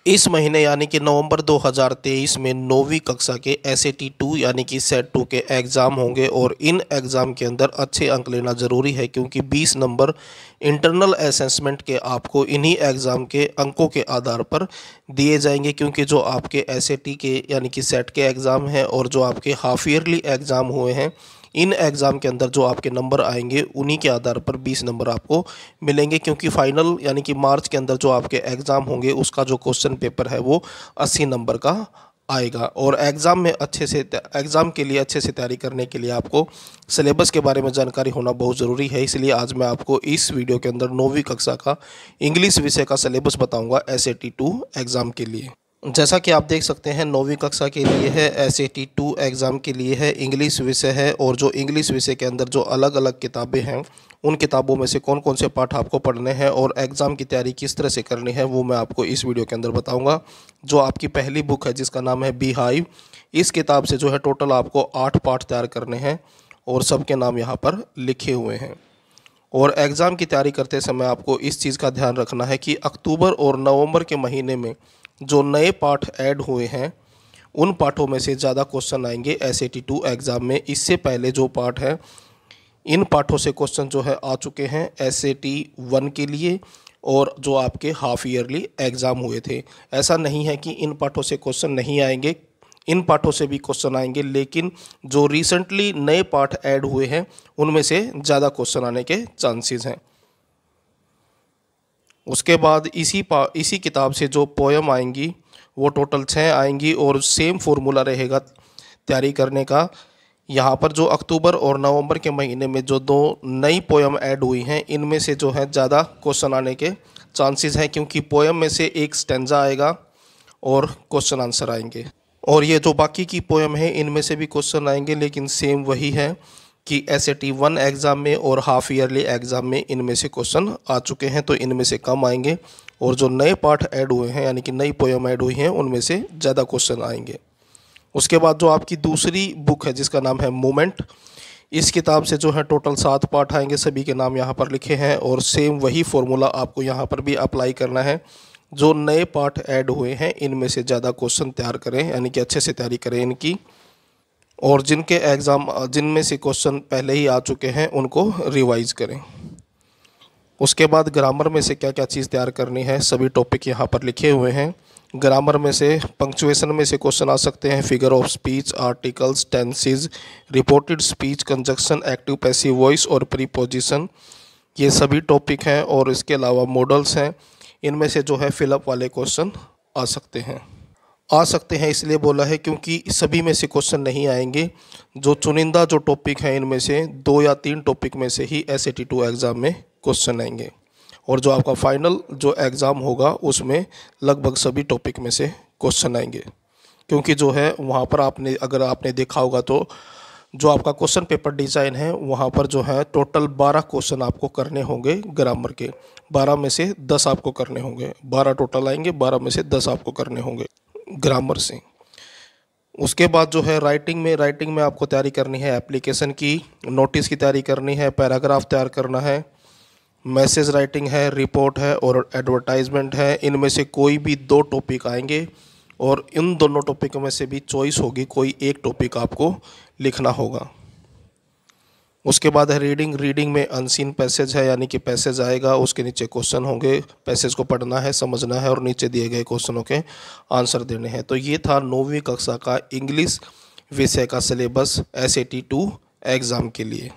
इस महीने यानी कि नवंबर 2023 में 9वीं कक्षा के एसएटी 2 यानी कि सेट 2 के एग्ज़ाम होंगे और इन एग्ज़ाम के अंदर अच्छे अंक लेना ज़रूरी है क्योंकि 20 नंबर इंटरनल असेसमेंट के आपको इन्हीं एग्ज़ाम के अंकों के आधार पर दिए जाएंगे। क्योंकि जो आपके एसएटी के यानी कि सेट के एग्ज़ाम हैं और जो आपके हाफ ईयरली एग्ज़ाम हुए हैं, इन एग्ज़ाम के अंदर जो आपके नंबर आएंगे उन्हीं के आधार पर 20 नंबर आपको मिलेंगे। क्योंकि फाइनल यानी कि मार्च के अंदर जो आपके एग्ज़ाम होंगे उसका जो क्वेश्चन पेपर है वो 80 नंबर का आएगा। और एग्ज़ाम के लिए अच्छे से तैयारी करने के लिए आपको सिलेबस के बारे में जानकारी होना बहुत ज़रूरी है। इसलिए आज मैं आपको इस वीडियो के अंदर 9वीं कक्षा का इंग्लिश विषय का सिलेबस बताऊँगा एसएटी 2 एग्ज़ाम के लिए। जैसा कि आप देख सकते हैं 9वीं कक्षा के लिए है, एसएटी 2 एग्ज़ाम के लिए है, इंग्लिश विषय है। और जो इंग्लिश विषय के अंदर जो अलग अलग किताबें हैं उन किताबों में से कौन कौन से पाठ आपको पढ़ने हैं और एग्ज़ाम की तैयारी किस तरह से करनी है वो मैं आपको इस वीडियो के अंदर बताऊंगा। जो आपकी पहली बुक है जिसका नाम है बी हाइव, इस किताब से जो है टोटल आपको 8 पाठ तैयार करने हैं और सबके नाम यहाँ पर लिखे हुए हैं। और एग्ज़ाम की तैयारी करते समय आपको इस चीज़ का ध्यान रखना है कि अक्टूबर और नवंबर के महीने में जो नए पाठ ऐड हुए हैं उन पाठों में से ज़्यादा क्वेश्चन आएंगे एसएटी 2 एग्ज़ाम में। इससे पहले जो पाठ है इन पाठों से क्वेश्चन जो है आ चुके हैं एसएटी 1 के लिए और जो आपके हाफ ईयरली एग्ज़ाम हुए थे। ऐसा नहीं है कि इन पाठों से क्वेश्चन नहीं आएंगे, इन पाठों से भी क्वेश्चन आएंगे, लेकिन जो रिसेंटली नए पाठ ऐड हुए हैं उनमें से ज़्यादा क्वेश्चन आने के चांसेस हैं। उसके बाद इसी किताब से जो पोयम आएंगी वो टोटल 6 आएंगी और सेम फॉर्मूला रहेगा तैयारी करने का। यहाँ पर जो अक्टूबर और नवंबर के महीने में जो 2 नई पोयम ऐड हुई हैं इनमें से जो है ज़्यादा क्वेश्चन आने के चांसेस हैं, क्योंकि पोयम में से एक स्टैंजा आएगा और क्वेश्चन आंसर आएंगे। और ये जो बाकी की पोयम है इनमें से भी क्वेश्चन आएंगे, लेकिन सेम वही है कि एसएटी 1 एग्ज़ाम में और हाफ ईयरली एग्ज़ाम में इनमें से क्वेश्चन आ चुके हैं तो इनमें से कम आएंगे। और जो नए पाठ ऐड हुए हैं यानी कि नई पोयम ऐड हुई हैं उनमें से ज़्यादा क्वेश्चन आएंगे। उसके बाद जो आपकी दूसरी बुक है जिसका नाम है मोमेंट, इस किताब से जो है टोटल 7 पाठ आएंगे, सभी के नाम यहाँ पर लिखे हैं और सेम वही फॉर्मूला आपको यहाँ पर भी अप्लाई करना है। जो नए पाठ ऐड हुए हैं इनमें से ज़्यादा क्वेश्चन तैयार करें यानी कि अच्छे से तैयारी करें इनकी। और जिनमें से क्वेश्चन पहले ही आ चुके हैं उनको रिवाइज करें। उसके बाद ग्रामर में से क्या क्या चीज़ तैयार करनी है सभी टॉपिक यहाँ पर लिखे हुए हैं। ग्रामर में से पंक्चुएशन में से क्वेश्चन आ सकते हैं, figure of speech, articles, tenses, reported speech, conjunction, active passive voice और प्रीपोजिशन, ये सभी टॉपिक हैं। और इसके अलावा मॉडल्स हैं, इनमें से जो है फिलअप वाले क्वेश्चन आ सकते हैं इसलिए बोला है क्योंकि सभी में से क्वेश्चन नहीं आएंगे। जो चुनिंदा जो टॉपिक हैं इनमें से 2 या 3 टॉपिक में से ही एसएटी 2 एग्ज़ाम में क्वेश्चन आएंगे। और जो आपका फाइनल जो एग्ज़ाम होगा उसमें लगभग सभी टॉपिक में से क्वेश्चन आएंगे। क्योंकि जो है वहाँ पर अगर आपने देखा होगा तो जो आपका क्वेश्चन पेपर डिज़ाइन है वहाँ पर जो है टोटल 12 क्वेश्चन आपको करने होंगे ग्रामर के। 12 में से 10 आपको करने होंगे, 12 टोटल आएंगे, 12 में से 10 आपको करने होंगे ग्रामर से। उसके बाद जो है राइटिंग में आपको तैयारी करनी है एप्लीकेशन की, नोटिस की तैयारी करनी है, पैराग्राफ तैयार करना है, मैसेज राइटिंग है, रिपोर्ट है और एडवर्टाइजमेंट है। इनमें से कोई भी 2 टॉपिक आएंगे और इन दोनों टॉपिक में से भी चॉइस होगी, कोई एक टॉपिक आपको लिखना होगा। उसके बाद है रीडिंग में अनसीन पैसेज है यानी कि पैसेज आएगा, उसके नीचे क्वेश्चन होंगे, पैसेज को पढ़ना है, समझना है और नीचे दिए गए क्वेश्चनों के आंसर देने हैं। तो ये था 9वीं कक्षा का इंग्लिश विषय का सिलेबस एसएटी 2 एग्ज़ाम के लिए।